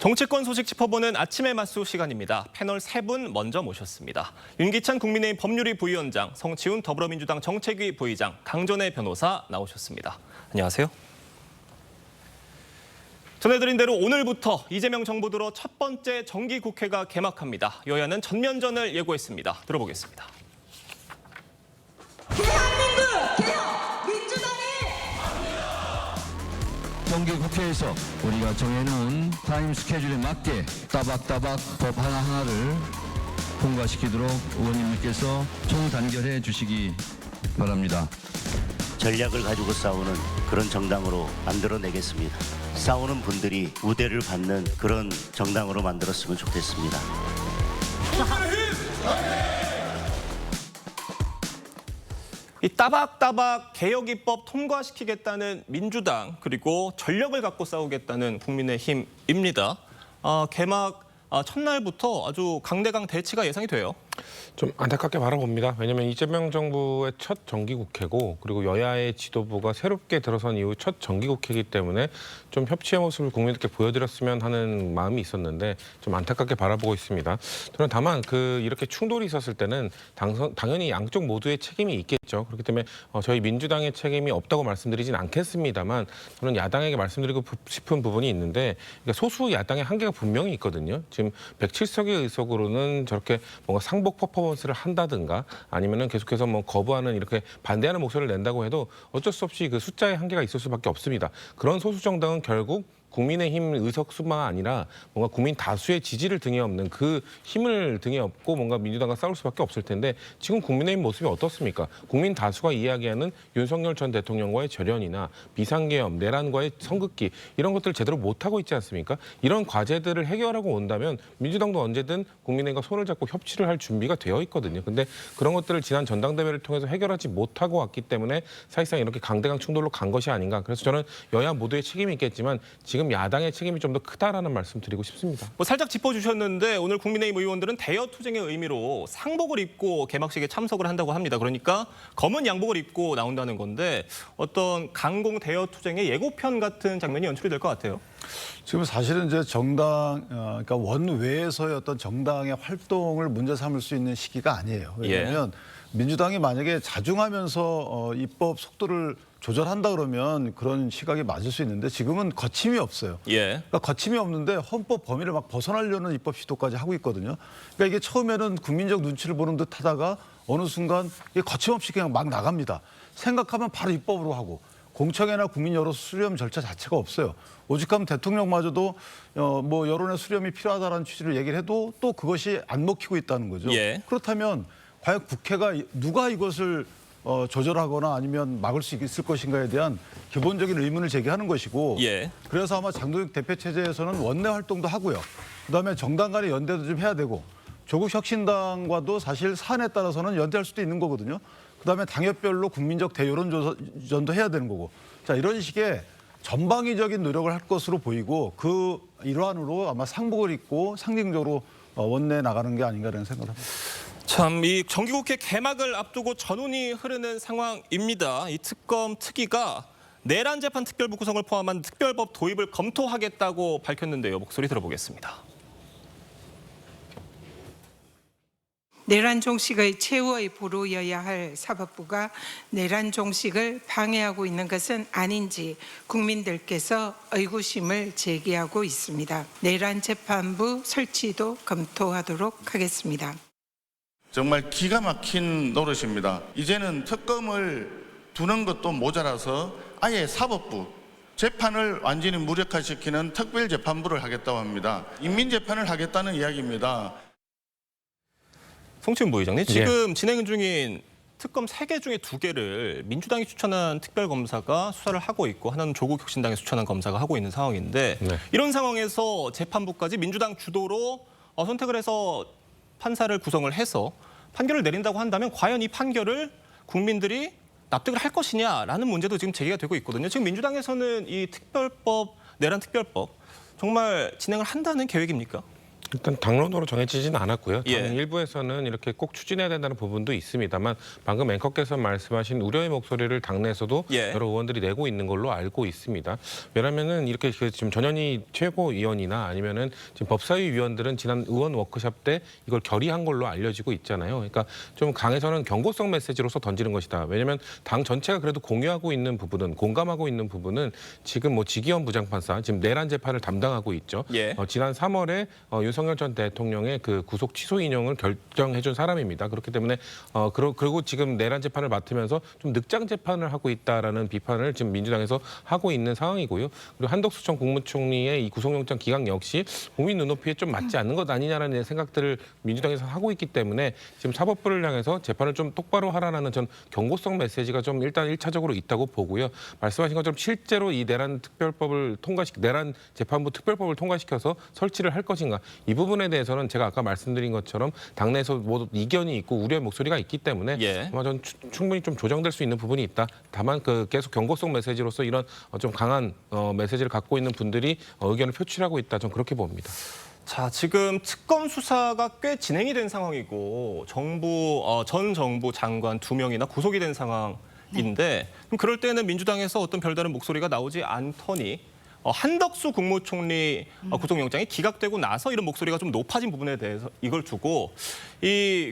정치권 소식 짚어보는 아침의 맞수 시간입니다. 패널 3분 먼저 모셨습니다. 윤기찬 국민의힘 법률위 부위원장, 성치훈 더불어민주당 정책위 부의장, 강전애 변호사 나오셨습니다. 안녕하세요. 전해드린 대로 오늘부터 이재명 정부 들어 첫 번째 정기국회가 개막합니다. 여야는 전면전을 예고했습니다. 들어보겠습니다. 대한민국 개혁 민주당이 정기국회에서 우리가 정해놓은 타임 스케줄에 맞게 따박따박 법 하나하나를 통과시키도록 의원님께서 총단결해 주시기 바랍니다. 전략을 가지고 싸우는 그런 정당으로 만들어내겠습니다. 싸우는 분들이 우대를 받는 그런 정당으로 만들었으면 좋겠습니다. 이 따박따박 개혁 입법 통과시키겠다는 민주당, 그리고 전력을 갖고 싸우겠다는 국민의힘입니다. 개막 첫날부터 아주 강대강 대치가 예상이 돼요. 좀 안타깝게 바라봅니다. 왜냐하면 이재명 정부의 첫 정기국회고, 그리고 여야의 지도부가 새롭게 들어선 이후 첫 정기국회이기 때문에 좀 협치의 모습을 국민들께 보여드렸으면 하는 마음이 있었는데 좀 안타깝게 바라보고 있습니다. 저는 다만 이렇게 충돌이 있었을 때는 당연히 양쪽 모두의 책임이 있겠죠. 그렇기 때문에 저희 민주당의 책임이 없다고 말씀드리진 않겠습니다만, 저는 야당에게 말씀드리고 싶은 부분이 있는데, 그러니까 소수 야당의 한계가 분명히 있거든요. 지금 107석의 의석으로는 저렇게 뭔가 상복 퍼포먼스를 한다든가, 아니면은 계속해서 뭐 거부하는, 이렇게 반대하는 목소리를 낸다고 해도 어쩔 수 없이 그 숫자의 한계가 있을 수밖에 없습니다. 그런 소수 정당은 결국 국민의힘 의석수만 아니라 뭔가 국민 다수의 지지를 등에 업는, 그 힘을 등에 업고 뭔가 민주당과 싸울 수밖에 없을 텐데, 지금 국민의힘 모습이 어떻습니까? 국민 다수가 이야기하는 윤석열 전 대통령과의 절연이나 비상계엄, 내란과의 선긋기, 이런 것들을 제대로 못하고 있지 않습니까? 이런 과제들을 해결하고 온다면 민주당도 언제든 국민의힘과 손을 잡고 협치를 할 준비가 되어 있거든요. 근데 그런 것들을 지난 전당대회를 통해서 해결하지 못하고 왔기 때문에 사실상 이렇게 강대강 충돌로 간 것이 아닌가. 그래서 저는 여야 모두의 책임이 있겠지만 지금 야당의 책임이 좀 더 크다라는 말씀 드리고 싶습니다. 살짝 짚어주셨는데, 오늘 국민의힘 의원들은 대여투쟁의 의미로 상복을 입고 개막식에 참석을 한다고 합니다. 그러니까 검은 양복을 입고 나온다는 건데, 어떤 강공 대여투쟁의 예고편 같은 장면이 연출이 될 것 같아요. 지금 사실은 이제 그러니까 원외에서의 어떤 정당의 활동을 문제 삼을 수 있는 시기가 아니에요. 왜냐하면 민주당이 만약에 자중하면서 입법 속도를 조절한다 그러면 그런 시각이 맞을 수 있는데, 지금은 거침이 없어요. 그러니까 거침이 없는데 헌법 범위를 막 벗어나려는 입법 시도까지 하고 있거든요. 그러니까 이게 처음에는 국민적 눈치를 보는 듯 하다가 어느 순간 이게 거침없이 그냥 막 나갑니다. 생각하면 바로 입법으로 하고, 공청회나 국민 여론 수렴 절차 자체가 없어요. 오직하면 대통령마저도 뭐 여론의 수렴이 필요하다는 취지를 얘기를 해도 또 그것이 안 먹히고 있다는 거죠. 그렇다면 과연 국회가 누가 이것을 조절하거나 아니면 막을 수 있을 것인가에 대한 기본적인 의문을 제기하는 것이고, 그래서 아마 장동혁 대표 체제에서는 원내 활동도 하고요. 그다음에 정당 간의 연대도 좀 해야 되고, 조국 혁신당과도 사실 사안에 따라서는 연대할 수도 있는 거거든요. 그다음에 당협별로 국민적 대여론조전도 해야 되는 거고, 자, 이런 식의 전방위적인 노력을 할 것으로 보이고, 그 일환으로 아마 상복을 입고 상징적으로 원내에 나가는 게 아닌가라는 생각을 합니다. 참, 이 정기국회 개막을 앞두고 전운이 흐르는 상황입니다. 이 특검 특위가 내란 재판 특별부 구성을 포함한 특별법 도입을 검토하겠다고 밝혔는데요. 목소리 들어보겠습니다. 내란 종식의 최후의 보루여야 할 사법부가 내란 종식을 방해하고 있는 것은 아닌지 국민들께서 의구심을 제기하고 있습니다. 내란 재판부 설치도 검토하도록 하겠습니다. 정말 기가 막힌 노릇입니다. 이제는 특검을 두는 것도 모자라서 아예 사법부, 재판을 완전히 무력화시키는 특별재판부를 하겠다고 합니다. 인민재판을 하겠다는 이야기입니다. 성치훈 부의장님, 지금 진행 중인 특검 3개 중에 2개를 민주당이 추천한 특별검사가 수사를 하고 있고, 하나는 조국 혁신당이 추천한 검사가 하고 있는 상황인데, 이런 상황에서 재판부까지 민주당 주도로 선택을 해서 판사를 구성을 해서 판결을 내린다고 한다면 과연 이 판결을 국민들이 납득을 할 것이냐라는 문제도 지금 제기가 되고 있거든요. 지금 민주당에서는 이 특별법, 내란 특별법 정말 진행을 한다는 계획입니까? 일단 당론으로 정해지지는 않았고요. 예. 당 일부에서는 이렇게 꼭 추진해야 된다는 부분도 있습니다만 방금 앵커께서 말씀하신 우려의 목소리를 당내에서도 예. 여러 의원들이 내고 있는 걸로 알고 있습니다. 왜냐하면은 이렇게 지금 전현희 최고위원이나 아니면은 지금 법사위 위원들은 지난 의원 워크숍 때 이걸 결의한 걸로 알려지고 있잖아요. 그러니까 좀 강에서는 경고성 메시지로서 던지는 것이다. 왜냐하면 당 전체가 그래도 공유하고 있는 부분은 공감하고 있는 부분은 지금 뭐 지기현 부장판사 지금 내란 재판을 담당하고 있죠. 예. 지난 3월에 윤석열 전 대통령의 그 구속 취소 인용을 결정해준 사람입니다. 그렇기 때문에 그리고 지금 내란 재판을 맡으면서 좀 늑장 재판을 하고 있다라는 비판을 지금 민주당에서 하고 있는 상황이고요. 그리고 한덕수 전 국무총리의 이 구속영장 기각 역시 국민 눈높이에 좀 맞지 않는 것 아니냐라는 생각들을 민주당에서 하고 있기 때문에 지금 사법부를 향해서 재판을 좀 똑바로 하라는 전 경고성 메시지가 좀 일단 1차적으로 있다고 보고요. 말씀하신 것처럼 실제로 이 내란 재판부 특별법을 통과시켜서 설치를 할 것인가 이 부분에 대해서는 제가 아까 말씀드린 것처럼 당내에서 모두 이견이 있고 우려의 목소리가 있기 때문에 예. 아마 전 충분히 좀 조정될 수 있는 부분이 있다. 다만 계속 경고성 메시지로서 이런 좀 강한 메시지를 갖고 있는 분들이 의견을 표출하고 있다. 전 그렇게 봅니다. 자, 지금 특검 수사가 꽤 진행이 된 상황이고 전 정부 장관 2명이나 구속이 된 상황인데 그럼 그럴 때는 민주당에서 어떤 별다른 목소리가 나오지 않더니 한덕수 국무총리 구속영장이 기각되고 나서 이런 목소리가 좀 높아진 부분에 대해서 이걸 두고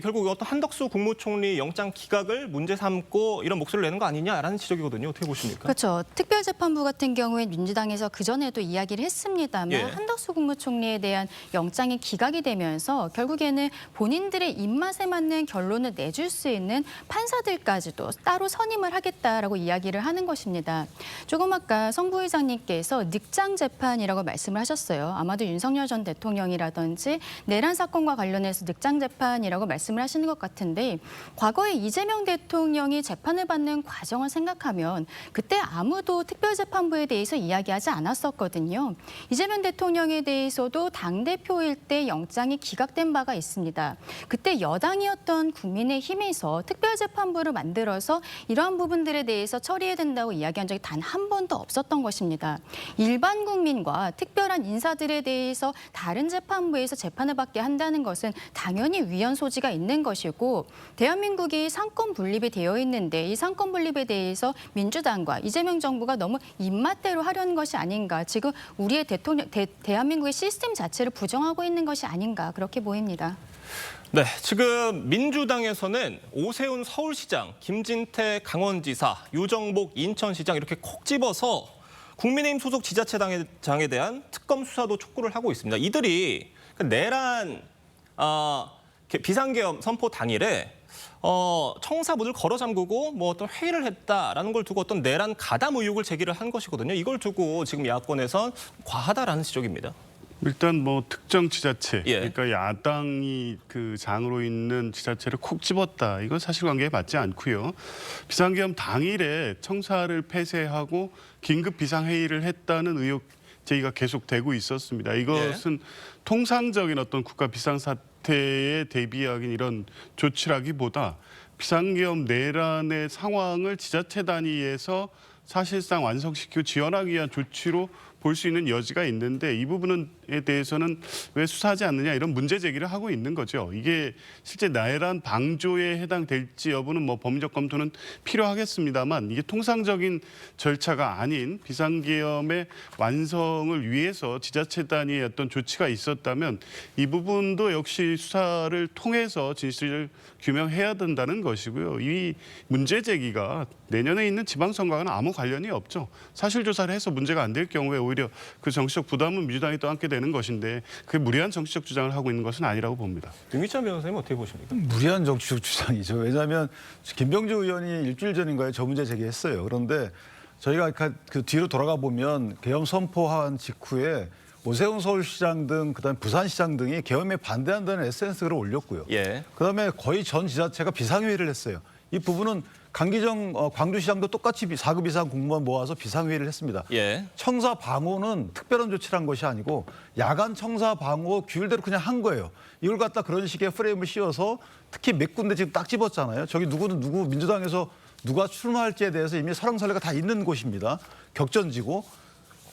결국 어떤 한덕수 국무총리 영장 기각을 문제 삼고 이런 목소리를 내는 거 아니냐라는 지적이거든요. 어떻게 보십니까? 그렇죠. 특별재판부 같은 경우엔 민주당에서 그전에도 이야기를 했습니다만 예. 한덕수 국무총리에 대한 영장이 기각이 되면서 결국에는 본인들의 입맛에 맞는 결론을 내줄 수 있는 판사들까지도 따로 선임을 하겠다라고 이야기를 하는 것입니다. 조금 아까 성 부의장님께서 늑장 재판이라고 말씀을 하셨어요. 아마도 윤석열 전 대통령이라든지 내란 사건과 관련해서 늑장 재판이라고 말씀을 하시는 것 같은데 과거에 이재명 대통령이 재판을 받는 과정을 생각하면 그때 아무도 특별재판부에 대해서 이야기하지 않았었거든요. 이재명 대통령에 대해서도 당대표일 때 영장이 기각된 바가 있습니다. 그때 여당이었던 국민의힘에서 특별재판부를 만들어서 이러한 부분들에 대해서 처리해야 된다고 이야기한 적이 단 한 번도 없었던 것입니다. 일반 국민과 특별한 인사들에 대해서 다른 재판부에서 재판을 받게 한다는 것은 당연히 위헌 소지가 있는 것이고 대한민국이 상권 분립이 되어 있는데 이 상권 분립에 대해서 민주당과 이재명 정부가 너무 입맛대로 하려는 것이 아닌가. 지금 우리의 대한민국의 시스템 자체를 부정하고 있는 것이 아닌가 그렇게 보입니다. 네, 지금 민주당에서는 오세훈 서울시장, 김진태 강원지사, 유정복 인천시장 이렇게 콕 집어서 국민의힘 소속 지자체장에 대한 특검 수사도 촉구를 하고 있습니다. 이들이 내란 비상계엄 선포 당일에 청사문을 걸어 잠그고 뭐 어떤 회의를 했다라는 걸 두고 어떤 내란 가담 의혹을 제기를 한 것이거든요. 이걸 두고 지금 야권에선 과하다라는 지적입니다. 일단 뭐 특정 지자체, 예. 그러니까 야당이 그 장으로 있는 지자체를 콕 집었다. 이건 사실관계에 맞지 않고요. 비상계엄 당일에 청사를 폐쇄하고 긴급 비상회의를 했다는 의혹 제기가 계속되고 있었습니다. 이것은 통상적인 어떤 국가 비상사태에 대비하긴 이런 조치라기보다 비상계엄 내란의 상황을 지자체 단위에서 사실상 완성시키고 지원하기 위한 조치로 볼 수 있는 여지가 있는데 이 부분에 대해서는 왜 수사하지 않느냐 이런 문제 제기를 하고 있는 거죠. 이게 실제 내란 방조에 해당될지 여부는 뭐 법리적 검토는 필요하겠습니다만 이게 통상적인 절차가 아닌 비상계엄의 완성을 위해서 지자체 단위의 어떤 조치가 있었다면 이 부분도 역시 수사를 통해서 진실을 규명해야 된다는 것이고요. 이 문제 제기가 내년에 있는 지방선거와는 아무 관련이 없죠. 사실조사를 해서 문제가 안 될 경우에 오히려 그 정치적 부담은 민주당이 또 안게 되는 것인데 그게 무리한 정치적 주장을 하고 있는 것은 아니라고 봅니다. 윤기찬 변호사님 어떻게 보십니까? 무리한 정치적 주장이죠. 왜냐하면 김병주 의원이 일주일 전인가에 저 문제 제기했어요. 그런데 저희가 그 뒤로 돌아가 보면 계엄 선포한 직후에 오세훈 서울시장 등 그다음에 부산시장 등이 계엄에 반대한다는 SNS를 올렸고요. 예. 그다음에 거의 전 지자체가 비상회의를 했어요. 이 부분은 강기정 광주시장도 똑같이 4급 이상 공무원 모아서 비상회의를 했습니다. 예. 청사 방호는 특별한 조치를 한 것이 아니고 야간 청사 방호 규율대로 그냥 한 거예요. 이걸 갖다 그런 식의 프레임을 씌워서 특히 몇 군데 지금 딱 집었잖아요. 저기 누구는 누구 민주당에서 누가 출마할지에 대해서 이미 설왕설래가 다 있는 곳입니다. 격전지고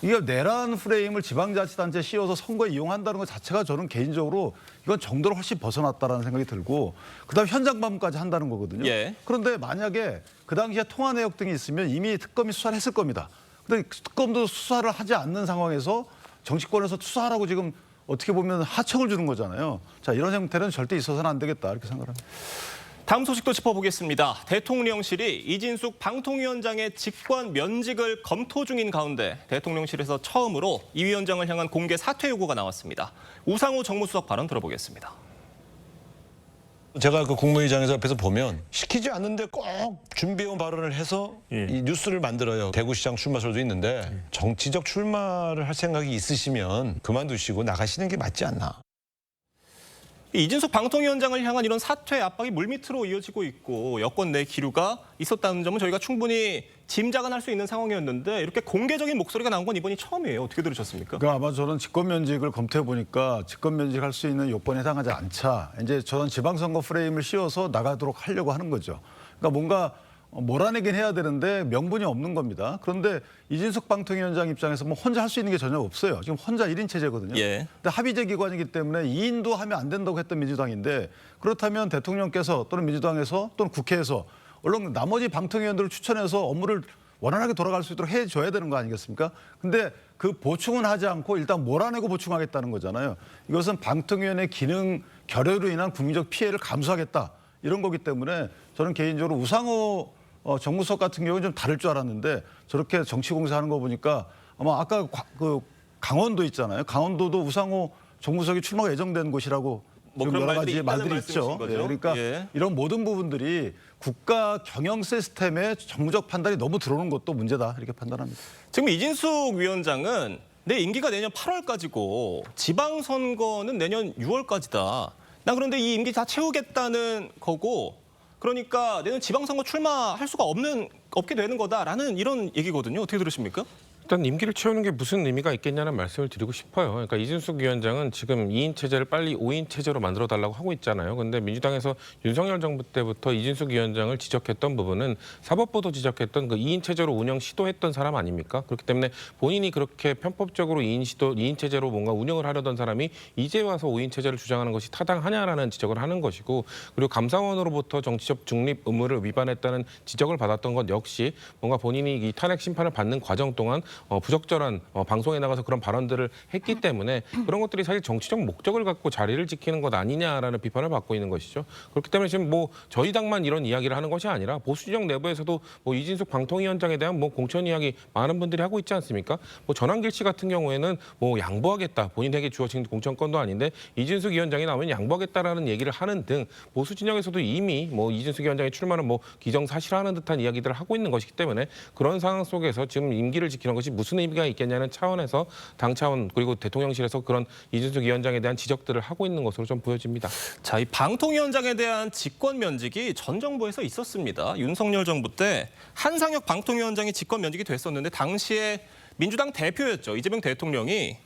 이게 내란 프레임을 지방자치단체에 씌워서 선거에 이용한다는 것 자체가 저는 개인적으로 이건 정도를 훨씬 벗어났다라는 생각이 들고 그다음 현장 방문까지 한다는 거거든요. 예. 그런데 만약에 그 당시에 통화 내역 등이 있으면 이미 특검이 수사를 했을 겁니다. 그런데 특검도 수사를 하지 않는 상황에서 정치권에서 수사하라고 지금 어떻게 보면 하청을 주는 거잖아요. 자, 이런 형태는 절대 있어서는 안 되겠다 이렇게 생각합니다. 다음 소식도 짚어보겠습니다. 대통령실이 이진숙 방통위원장의 직권 면직을 검토 중인 가운데 대통령실에서 처음으로 이 위원장을 향한 공개 사퇴 요구가 나왔습니다. 우상호 정무수석 발언 들어보겠습니다. 제가 그 국무회의장에서 옆에서 보면 시키지 않는데 꼭 준비해온 발언을 해서 이 뉴스를 만들어요. 대구시장 출마설도 있는데 정치적 출마를 할 생각이 있으시면 그만두시고 나가시는 게 맞지 않나. 이진숙 방통위원장을 향한 이런 사퇴 압박이 물밑으로 이어지고 있고 여권 내 기류가 있었다는 점은 저희가 충분히 짐작은 할 수 있는 상황이었는데 이렇게 공개적인 목소리가 나온 건 이번이 처음이에요. 어떻게 들으셨습니까? 그러니까 아마 저는 직권면직을 검토해 보니까 직권면직할 수 있는 요건에 해당하지 않자. 이제 저는 지방선거 프레임을 씌워서 나가도록 하려고 하는 거죠. 그러니까 뭔가 몰아내긴 해야 되는데 명분이 없는 겁니다. 그런데 이진숙 방통위원장 입장에서 뭐 혼자 할 수 있는 게 전혀 없어요. 지금 혼자 1인 체제거든요. 예. 근데 합의제 기관이기 때문에 2인도 하면 안 된다고 했던 민주당인데 그렇다면 대통령께서 또는 민주당에서 또는 국회에서 얼른 나머지 방통위원들을 추천해서 업무를 원활하게 돌아갈 수 있도록 해줘야 되는 거 아니겠습니까? 근데 그 보충은 하지 않고 일단 몰아내고 보충하겠다는 거잖아요. 이것은 방통위원회 기능 결여로 인한 국민적 피해를 감수하겠다. 이런 거기 때문에 저는 개인적으로 우상호 정무수석 같은 경우는 좀 다를 줄 알았는데 저렇게 정치 공세하는 거 보니까 아마 아까 그 강원도 있잖아요. 강원도도 우상호 정무수석이 출마가 예정된 곳이라고 뭐 지금 그런 여러 가지 말들이 말들이 있다는 있죠. 말씀이신 예, 거죠? 그러니까 예. 이런 모든 부분들이 국가 경영 시스템의 정무적 판단이 너무 들어오는 것도 문제다 이렇게 판단합니다. 지금 이진숙 위원장은 내 임기가 내년 8월까지고 지방선거는 내년 6월까지다. 나 그런데 이 임기 다 채우겠다는 거고 그러니까 내년 지방선거 출마할 수가 없게 되는 거다라는 이런 얘기거든요. 어떻게 들으십니까? 일단 임기를 채우는 게 무슨 의미가 있겠냐는 말씀을 드리고 싶어요. 그러니까 이진숙 위원장은 지금 2인 체제를 빨리 5인 체제로 만들어달라고 하고 있잖아요. 그런데 민주당에서 윤석열 정부 때부터 이진숙 위원장을 지적했던 부분은 사법부도 지적했던 그 2인 체제로 운영 시도했던 사람 아닙니까? 그렇기 때문에 본인이 그렇게 편법적으로 2인 체제로 뭔가 운영을 하려던 사람이 이제 와서 5인 체제를 주장하는 것이 타당하냐라는 지적을 하는 것이고 그리고 감사원으로부터 정치적 중립 의무를 위반했다는 지적을 받았던 것 역시 뭔가 본인이 이 탄핵 심판을 받는 과정 동안 부적절한 방송에 나가서 그런 발언들을 했기 때문에 그런 것들이 사실 정치적 목적을 갖고 자리를 지키는 것 아니냐라는 비판을 받고 있는 것이죠. 그렇기 때문에 지금 뭐 저희 당만 이런 이야기를 하는 것이 아니라 보수진영 내부에서도 뭐 이진숙 방통위원장에 대한 뭐 공천 이야기 많은 분들이 하고 있지 않습니까? 뭐 전한길 씨 같은 경우에는 뭐 양보하겠다. 본인에게 주어진 공천권도 아닌데 이진숙 위원장이 나오면 양보하겠다라는 얘기를 하는 등 보수진영에서도 이미 뭐 이진숙 위원장의 출마는 뭐 기정사실화하는 듯한 이야기들을 하고 있는 것이기 때문에 그런 상황 속에서 지금 임기를 지키는 것이 무슨 의미가 있겠냐는 차원에서 당 차원 그리고 대통령실에서 그런 이진숙 위원장에 대한 지적들을 하고 있는 것으로 좀 보여집니다. 자, 이 방통위원장에 대한 직권 면직이 전 정부에서 있었습니다. 윤석열 정부 때 한상혁 방통위원장이 직권 면직이 됐었는데 당시에 민주당 대표였죠. 이재명 대통령이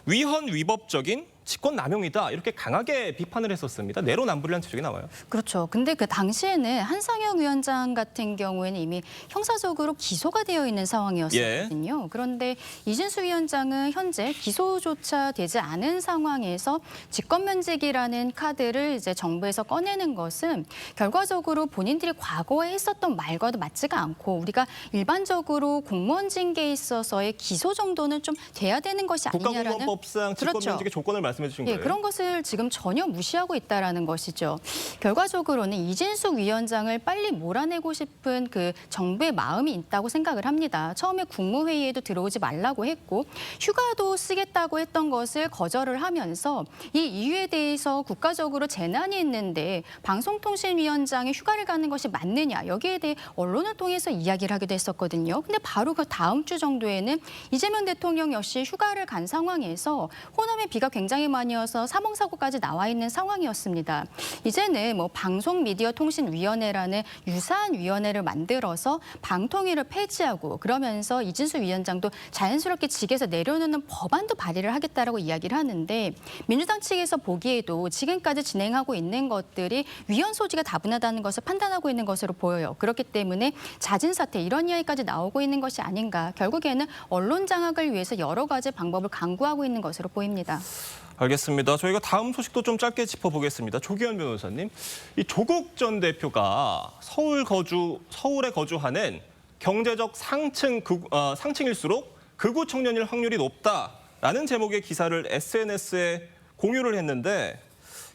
위헌 위법적인 직권 남용이다 이렇게 강하게 비판을 했었습니다. 내로남불이라는 지적이 나와요. 그렇죠. 근데 그 당시에는 한상혁 위원장 같은 경우에는 이미 형사적으로 기소가 되어 있는 상황이었거든요. 그런데 이진숙 위원장은 현재 기소조차 되지 않은 상황에서 직권면직이라는 카드를 이제 정부에서 꺼내는 것은 결과적으로 본인들이 과거에 했었던 말과도 맞지가 않고 우리가 일반적으로 공무원 징계에 있어서의 기소 정도는 좀 돼야 되는 것이 아니냐라는 국가공무원법상 직권면직의 조건을 말씀해 주신 거예요. 그런 것을 지금 전혀 무시하고 있다라는 것이죠. 결과적으로는 이진숙 위원장을 빨리 몰아내고 싶은 그 정부의 마음이 있다고 생각을 합니다. 처음에 국무회의에도 들어오지 말라고 했고 휴가도 쓰겠다고 했던 것을 거절을 하면서 이 이유에 대해서 국가적으로 재난이 있는데 방송통신위원장이 휴가를 가는 것이 맞느냐 여기에 대해 언론을 통해서 이야기를 하기도 했었거든요. 근데 바로 그 다음 주 정도에는 이재명 대통령 역시 휴가를 간 상황에서 호남의 비가 굉장히 굉장히 많이 와서 사망사고까지 나와 있는 상황이었습니다. 이제는 뭐 방송미디어통신위원회라는 유사한 위원회를 만들어서 방통위를 폐지하고 그러면서 이진수 위원장도 자연스럽게 직에서 내려놓는 법안도 발의를 하겠다라고 이야기를 하는데 민주당 측에서 보기에도 지금까지 진행하고 있는 것들이 위헌 소지가 다분하다는 것을 판단하고 있는 것으로 보여요. 그렇기 때문에 잦은 사태 이런 이야기까지 나오고 있는 것이 아닌가. 결국에는 언론 장악을 위해서 여러 가지 방법을 강구하고 있는 것으로 보입니다. 알겠습니다. 저희가 다음 소식도 좀 짧게 짚어보겠습니다. 조기현 변호사님, 이 조국 전 대표가 서울에 거주하는 경제적 상층일수록 극우 청년일 확률이 높다라는 제목의 기사를 SNS에 공유를 했는데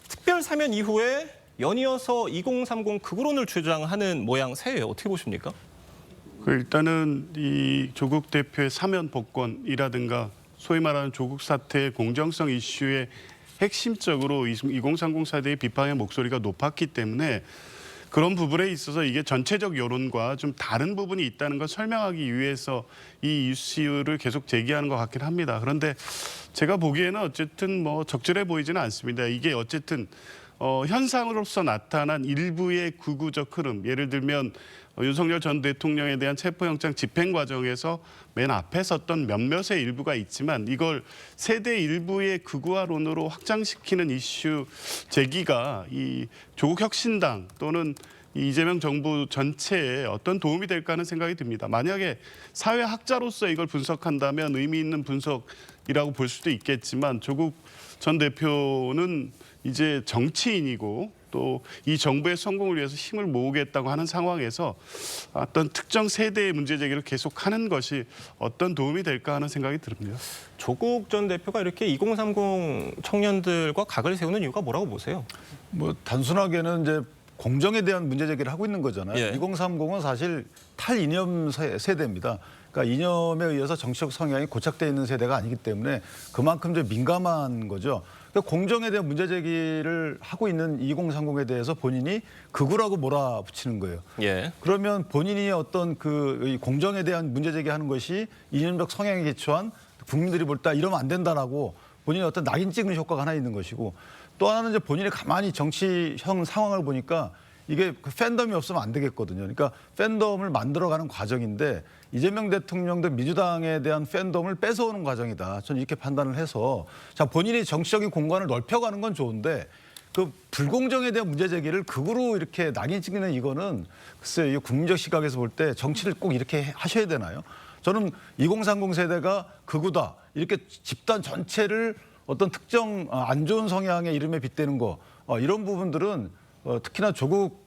특별 사면 이후에 연이어서 2030 극우론을 주장하는 모양새예요. 어떻게 보십니까? 일단은 이 조국 대표의 사면 복권이라든가 소위 말하는 조국 사태의 공정성 이슈의 핵심적으로 2030 세대의 비판의 목소리가 높았기 때문에 그런 부분에 있어서 이게 전체적 여론과 좀 다른 부분이 있다는 걸 설명하기 위해서 이 이슈를 계속 제기하는 것 같긴 합니다. 그런데 제가 보기에는 어쨌든 뭐 적절해 보이지는 않습니다. 이게 어쨌든 현상으로서 나타난 일부의 극우적 흐름, 예를 들면 윤석열 전 대통령에 대한 체포영장 집행 과정에서 맨 앞에 섰던 몇몇의 일부가 있지만 이걸 세대 일부의 극우화론으로 확장시키는 이슈 제기가 이 조국 혁신당 또는 이재명 정부 전체에 어떤 도움이 될까 하는 생각이 듭니다. 만약에 사회학자로서 이걸 분석한다면 의미 있는 분석이라고 볼 수도 있겠지만 조국 전 대표는 이제 정치인이고 또 이 정부의 성공을 위해서 힘을 모으겠다고 하는 상황에서 어떤 특정 세대의 문제 제기를 계속하는 것이 어떤 도움이 될까 하는 생각이 듭니다. 조국 전 대표가 이렇게 2030 청년들과 각을 세우는 이유가 뭐라고 보세요? 뭐 단순하게는 이제 공정에 대한 문제 제기를 하고 있는 거잖아요. 예. 2030은 사실 탈이념 세대입니다. 그러니까 이념에 의해서 정치적 성향이 고착되어 있는 세대가 아니기 때문에 그만큼 이제 민감한 거죠. 그러니까 공정에 대한 문제 제기를 하고 있는 2030에 대해서 본인이 극우라고 몰아붙이는 거예요. 예. 그러면 본인이 어떤 이 공정에 대한 문제 제기하는 것이 이념적 성향에 기초한 국민들이 볼 때 이러면 안 된다라고 본인이 어떤 낙인 찍는 효과가 하나 있는 것이고 또 하나는 이제 본인이 가만히 정치형 상황을 보니까 이게 그 팬덤이 없으면 안 되겠거든요. 그러니까 팬덤을 만들어가는 과정인데 이재명 대통령도 민주당에 대한 팬덤을 뺏어오는 과정이다. 저는 이렇게 판단을 해서 자 본인이 정치적인 공간을 넓혀가는 건 좋은데 그 불공정에 대한 문제 제기를 극으로 이렇게 낙인 찍는 이거는 글쎄요. 이 국민적 시각에서 볼 때 정치를 꼭 이렇게 하셔야 되나요? 저는 2030 세대가 극우다. 이렇게 집단 전체를 어떤 특정 안 좋은 성향의 이름에 빗대는 거 이런 부분들은 특히나 조국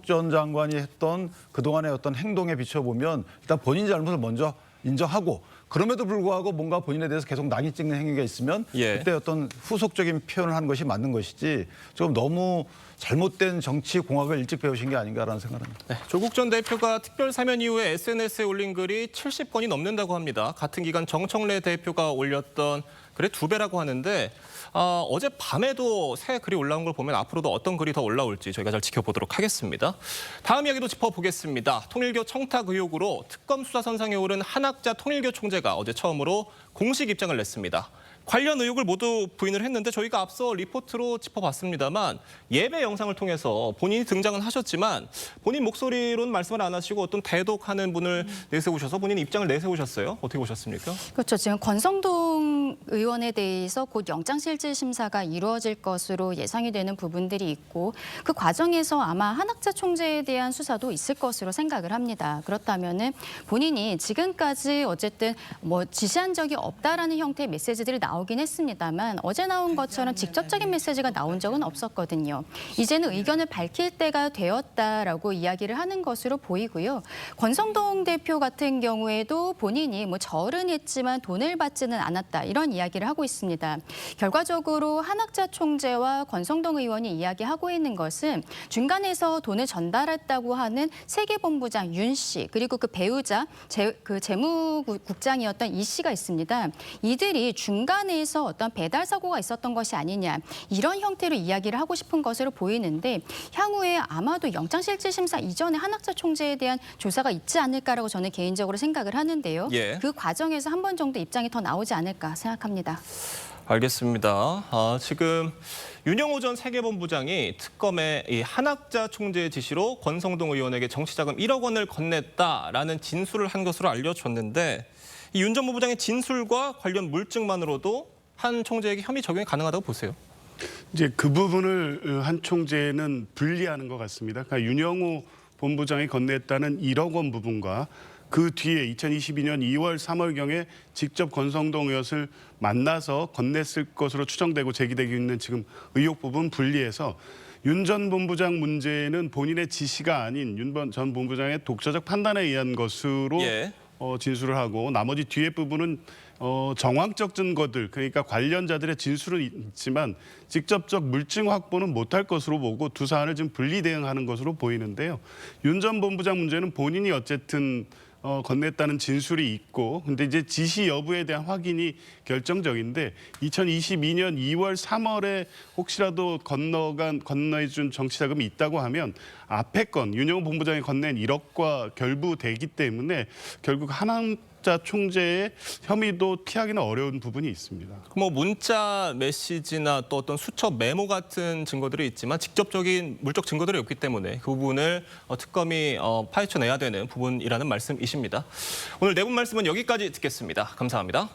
전 장관이 했던 그동안의 어떤 행동에 비춰보면 일단 본인 잘못을 먼저 인정하고 그럼에도 불구하고 뭔가 본인에 대해서 계속 낙인 찍는 행위가 있으면 예. 그때 어떤 후속적인 표현을 하는 것이 맞는 것이지 조금 너무 잘못된 정치 공학을 일찍 배우신 게 아닌가라는 생각합니다. 네, 조국 전 대표가 특별 사면 이후에 SNS에 올린 글이 70건이 넘는다고 합니다. 같은 기간 정청래 대표가 올렸던 글의 2배라고 하는데 어제 밤에도 새 글이 올라온 걸 보면 앞으로도 어떤 글이 더 올라올지 저희가 잘 지켜보도록 하겠습니다. 다음 이야기도 짚어보겠습니다. 통일교 청탁 의혹으로 특검 수사 선상에 오른 한학자 통일교 총재가 어제 처음으로 공식 입장을 냈습니다. 관련 의혹을 모두 부인을 했는데 저희가 앞서 리포트로 짚어봤습니다만 예배 영상을 통해서 본인이 등장은 하셨지만 본인 목소리로는 말씀을 안 하시고 어떤 대독하는 분을 내세우셔서 본인 입장을 내세우셨어요. 어떻게 보셨습니까? 그렇죠. 지금 권성동 의원에 대해서 곧 영장실질심사가 이루어질 것으로 예상이 되는 부분들이 있고 그 과정에서 아마 한학자 총재에 대한 수사도 있을 것으로 생각을 합니다. 그렇다면은 본인이 지금까지 어쨌든 뭐 지시한 적이 없다라는 형태의 메시지들이 나오긴 했습니다만 어제 나온 것처럼 직접적인 메시지가 나온 적은 없었거든요. 이제는 의견을 밝힐 때가 되었다라고 이야기를 하는 것으로 보이고요. 권성동 대표 같은 경우에도 본인이 뭐 절은 했지만 돈을 받지는 않았다 이런 이야기를 하고 있습니다. 결과적으로 한학자 총재와 권성동 의원이 이야기하고 있는 것은 중간에서 돈을 전달했다고 하는 세계본부장 윤 씨 그리고 그 배우자 그 재무국장이었던 이 씨가 있습니다. 이들이 중간에서 어떤 배달 사고가 있었던 것이 아니냐 이런 형태로 이야기를 하고 싶은 것으로 보이는데 향후에 아마도 영장실질심사 이전에 한학자 총재에 대한 조사가 있지 않을까라고 저는 개인적으로 생각을 하는데요. 예. 그 과정에서 한 번 정도 입장이 더 나오지 않을까 생각합니다. 알겠습니다. 지금 윤영호 전 세계본부장이 특검의 이 한학자 총재의 지시로 권성동 의원에게 정치자금 1억 원을 건넸다라는 진술을 한 것으로 알려졌는데 이 윤 전 본부장의 진술과 관련 물증만으로도 한 총재에게 혐의 적용이 가능하다고 보세요? 이제 그 부분을 한 총재는 분리하는 것 같습니다. 그러니까 윤영호 본부장이 건넸다는 1억 원 부분과 그 뒤에 2022년 2월, 3월경에 직접 권성동 의원을 만나서 건넸을 것으로 추정되고 제기되고 있는 지금 의혹 부분 분리해서 윤 전 본부장 문제는 본인의 지시가 아닌 윤 전 본부장의 독자적 판단에 의한 것으로 진술을 하고 나머지 뒤에 부분은 정황적 증거들 그러니까 관련자들의 진술은 있지만 직접적 물증 확보는 못할 것으로 보고 두 사안을 지금 분리 대응하는 것으로 보이는데요. 윤 전 본부장 문제는 본인이 어쨌든 건넸다는 진술이 있고 근데 이제 지시 여부에 대한 확인이 결정적인데 2022년 2월 3월에 혹시라도 건너해준 정치자금이 있다고 하면 앞에 건 윤영호 본부장이 건넨 1억과 결부되기 때문에 결국 한학자 총재의 혐의도 피하기는 어려운 부분이 있습니다. 뭐 문자 메시지나 또 어떤 수첩 메모 같은 증거들이 있지만 직접적인 물적 증거들이 없기 때문에 그 부분을 특검이 파헤쳐내야 되는 부분이라는 말씀이십니다. 오늘 네 분 말씀은 여기까지 듣겠습니다. 감사합니다.